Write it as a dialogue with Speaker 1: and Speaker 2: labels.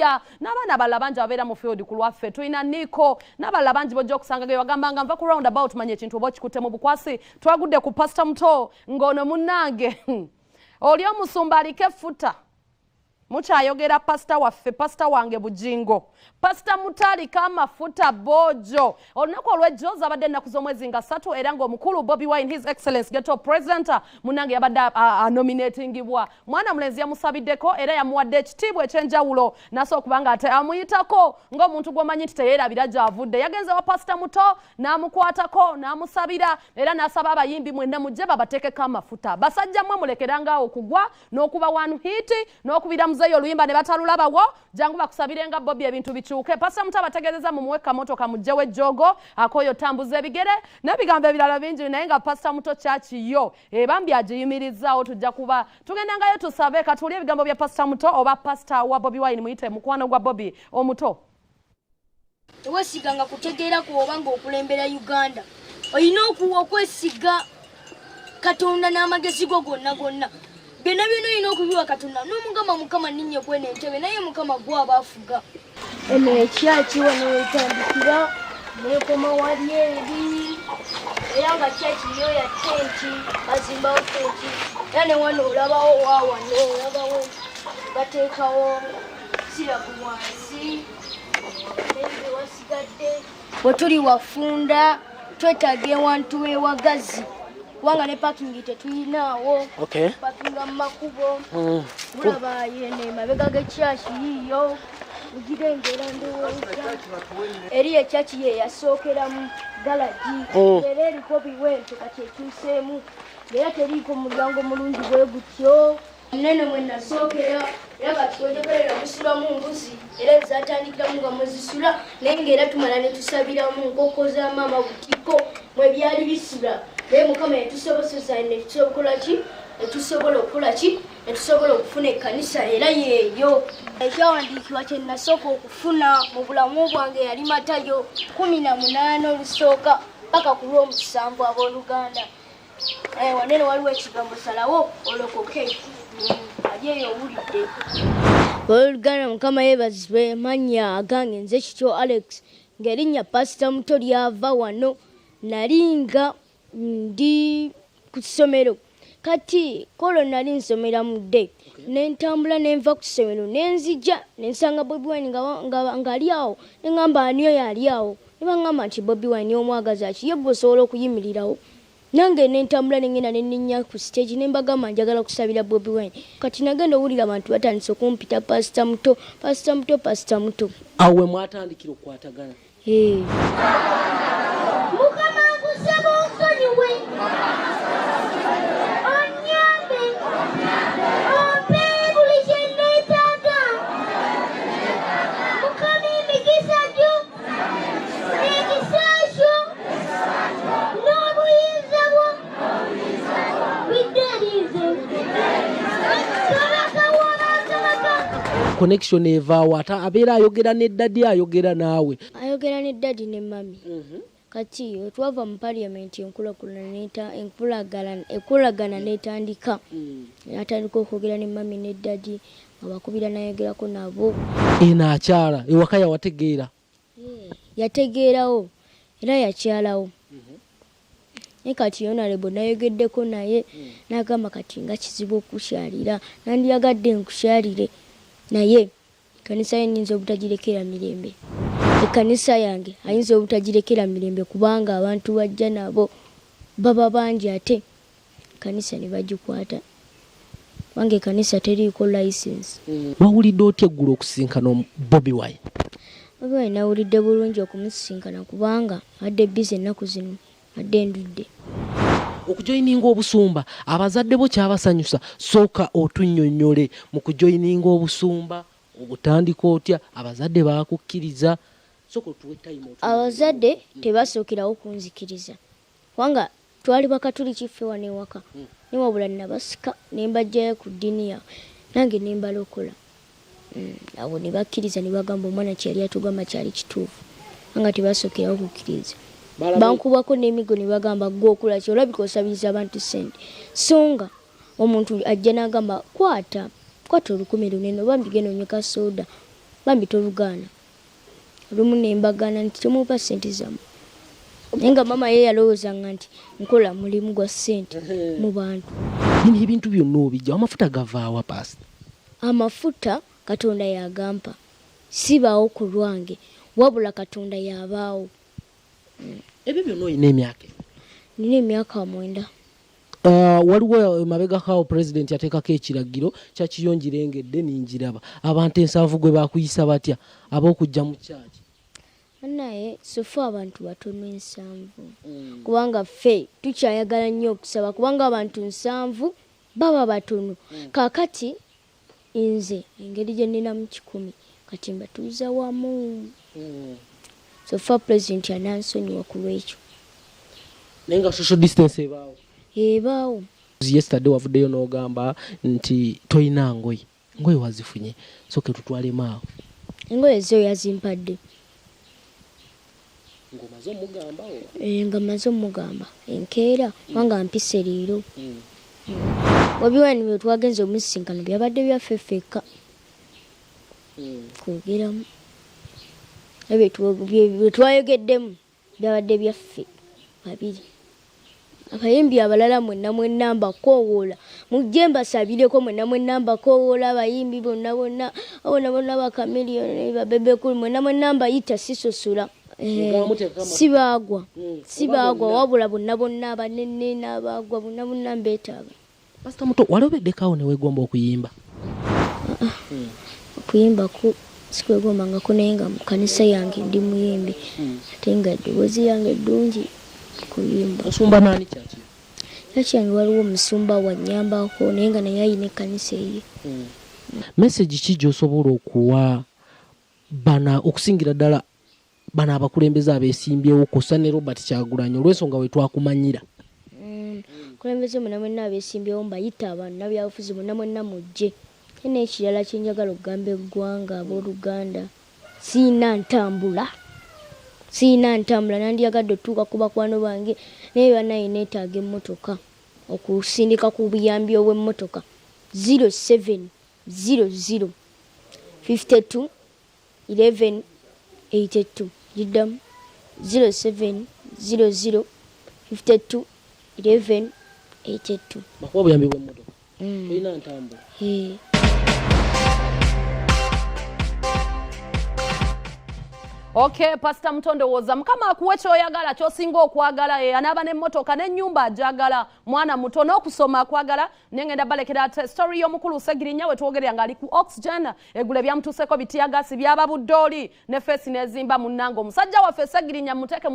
Speaker 1: Lydia n'abaana balala bangi abeera mu field ku lwaffe tulina Nico n'abalala bangi bojja okusanga ge bagambanga nva ku roundabout manye ekintu oba okikutte mu bukwasi twagudde ku Pastor Muto ng'ono munnange oli omusumba aliko effuta mukyayogera pastor waffe pastor wange bujingo Pastor Mutali kama futa bojo olunaku olw'ejjo zabadde ennaku z'omwezi nga 3 era ng'omukulu Bobi Wine his excellence ghetto president munange yabadde nominatingibwa mwana mulenzi yamusabiddeko era yamuwadde ekitiibwa ekyenjawulo naso okubanga ate amuyitako ng'omuntu gw'omanyi nti teyeerabira gy'avudde yagenze wa Pastor Muto n'amukwatako n'amusabira era n'asaba abayimbi mwenna mujje babateekeko amafuta basajja mmwe mulekerangaawo okugwa n'okuba one hit n'okubira muzeeyo oluyimba ne batalulabawo jangu bakusabirenga Bobi ebintu bikyuke Pastor Muto abategeezezza mumuweka motoka mujjewo ejjogo akoyo tambuza ebigere n'ebigambo ebirala bingi naye nga Pastor Muto kyaki yo ebambi agiyimirizaawo tujja kuba tugendangayo tusabe katuli ebigambo bya Pastor Muto oba pastor wa Bobi Wine muyite mukwano gwa Bobi omuto
Speaker 2: tewesiganga kutegeera kuoba ng'okulembera Uganda olina okwesiga Katonda n'amagezi go gonna gonna byonna byonna olina okubiwa Katonda n'omugamba Mukama ninye gwene entebe naye Mukama gwaba afuga eno ekyaki wano wetandikira nekoma wali eri era nga kyaki yo ya tenti bazimbawo tenti era ne wano olabawo wawano olabawo bateekawo siraku wansi naye wasigadde bwe tuli wafunda twetaaga ewantu ewagazi kubanga ne parking tetuyinaawo pakinga mu makubo mulaba yene mabega g'ekyaki yiyo ugirengera ndowooza eri ekyaki ye yasookeramu galagi era eriko biwento kati ekyuseemu era teriiko mulyango mulungi bwe gutyo munene mwe nasookera era kati wejegerera musulamu mbuzi era ezatandikiramu nga mwezisula naye ng'era tumala ne tusabiramu nkoko za maama butiko mwe byali bisula naye Mukama yatusobozesa netusobola okukola ki netusobola okufuna ekkanisa era yeeyo ekyawandiikibwa kye nasooka okufuna mu bulamu bwange yali Matayo 18 olusooka paka ku lw'omusanvu abooluganda wanene waliwo ekigambo salawo olokoke ajeeyo owulidde booluganda Mukama yeebazibwe mannya agange nze kityo Alex ng'erinnya Pastor Muto lyava wano nalinga ndi ku ssomero kati kolo nali nsomera mudde nentambula nenva ku ssomero nenzija nensanga Bobi Wine nga ali awo neŋŋamba aniyo yali awo ne baŋŋamba nti Bobi Wine omwagaza ki ye gwe osobola okuyimirirawo nange nentambula nengenda nenninnya ku stage nembagamba njagala kusabira Bobi Wine kati nagenda owulira abantu batandise okumpita Pastor Muto Pastor Muto Pastor Muto
Speaker 3: awe mwatandikira okukwatagana
Speaker 2: Mukama nkusaba onsonyiwe onyambe ompe buli kye nneetaaga Mukama emikisa gyo n'ekisa kyo n'obuyinza bwo biddalize kabaka w'abakabaka
Speaker 3: connection evaawo ate abeera ayogera ne daddy ayogera naawe
Speaker 2: ayogera ne daddy ne mami kati twava mu parliament enkulagana netandika atandika okwogera ne mami ne daddy abakubira nayogerako nabo
Speaker 3: eno akyala ewaka yawategeera
Speaker 2: yategeerawo era yakyalawo naye kati yonalebo nayogeddeko naye n'agamba kati nga kizibu okukyalira nandiyagadde nkukyalire naye kanisa ye nnyinza obutagirekera mirembe ekkanisa yange ayinza obutagirekera mirembe kubanga abantu bajja nabo baba bangi ate kanisa ne bagikwata wange kanisa teriiko license
Speaker 3: wawulidde otya eggulu okusinkana Bobi Wine
Speaker 2: Bobi Wine nawulidde bulungi okumusinkana kubanga adde bize ennaku zino adde ndudde
Speaker 3: okujoyininga obusumba abazadde bo kyabasanyusa sooka otunnyonnyole mu kujoyininga obusumba obutandika otya abazadde baakukkiriza sooka otuwe time
Speaker 2: abazadde tebasookerawo kunzikiriza kubanga twali bakatuliki ffe wano ewaka niwabula nabasika nembajjayo ku ddiini yawe nange nembalokola abo ne bakkiriza ne bagamba omwana kyeyali atugamba kyali kituufu nga tebasookerawo kukkiriza bankubako n'emigo ne bagamba gwokola ki olabika osabiriza abantu sente songa omuntu ajja n'agamba kwata 10 lunene oba mbigenda onyweka soda bambi tolugaana olumu ne mbagana nti tomupa ssente zammwe naye nga mama ye yalowoozanga nti nkola mulimu gwa ssente mu bantu.
Speaker 3: Bino ebintu byonna obijja amafuta gavaawa Pastor?
Speaker 2: Amafuta Katonda yagampa sibaawo ku lwange wabula Katonda yabaawo.
Speaker 3: Ebyo byonna olina emyaka?
Speaker 2: Nina emyaka 9.
Speaker 3: Waliwo mabegakawo president yateekako ekiragiro kyakiyonjirengedde ninjiraba abantu 7 gwe bakuyisa batya ab'okujja mu kyaki
Speaker 2: naye sofa abantu batono 7 kubanga ffe tukyayagala nnyo okusaba kubanga abantu 7 baba batono. Kakati nze engeri gye nnina mu 10 kati mbatuuza wamu. Sofa president anansonyiwa ku lwekyo.
Speaker 3: naye nga social distance ebaawo?
Speaker 2: Ebaawo.
Speaker 3: Yesterday wavuddeyo n'ogamba nti toyina ngoye wazifunye soke tutwalemu awo.
Speaker 2: Engoye zo yazimpadde.
Speaker 3: Ngomaze omugamba oba?
Speaker 2: Nga maze omugamba enkeera wanga mpise leero. Bobi Wine bwe twagenze omusisinkano byabadde byaffe ffekka. Kwogeramu ebyo twayogeddemu byabadde byaffe babiri. Abayimbi abalala mwenna mbakowoola mujje mbasabireko mwenna mbakowoola abayimbi bonna bakamiliyoni babebekulu mwenna mbayita sisosula. Sibaagwa wabula bonna abanene n'abaagwa bonna mbeetaaga.
Speaker 3: Pastor Muto walobeddekawo ne weegomba okuyimba?
Speaker 2: Okuyimbaku sikwegombangako naye nga mu kanisa yange ndi muyimbi ate nga eddoboozi yange eddungi kuyimba.
Speaker 3: Osumba naani kyaki?
Speaker 2: Kyakyange waliwo omusumba wannyambako naye nga naye ayina ekkanisa eye.
Speaker 3: Message ki gy'osobola okuwa bana okusingira ddala bano abakulembeze abeesimbyewo kosa ne Robert Kyagulanyi olw'ensonga we twakumanyira?
Speaker 2: Kulembeze mwenna abeesimbyewo mbayita bannabyabufuzi mwenna mujje. Ene ekirala kyenjagala okugamba eggwanga abooluganda siina ntambula nandiyagadde otuuka ku bakwano bange naye banaye neetaaga emmotoka okusindika ku buyambi obw'emmotoka 0700 52 11 82 jiddamu 0700 52 11 82.
Speaker 3: Bakuwa buyambi bw'emmotoka? Olina ntambula?
Speaker 1: Okay, Pastor Muto woza mukama akuwe kyoyagala kyosinga okwagala anaaba n'emmotoka n'ennyumba ajagala mwana muto n'okusoma akwagala nengenda balekera story y'omukulu Segirinya we twogerera ngali ku oxygen egule byamutuseko bitiyagasi byaba budoli ne face nezimba munango musajja waffe Segirinya muteke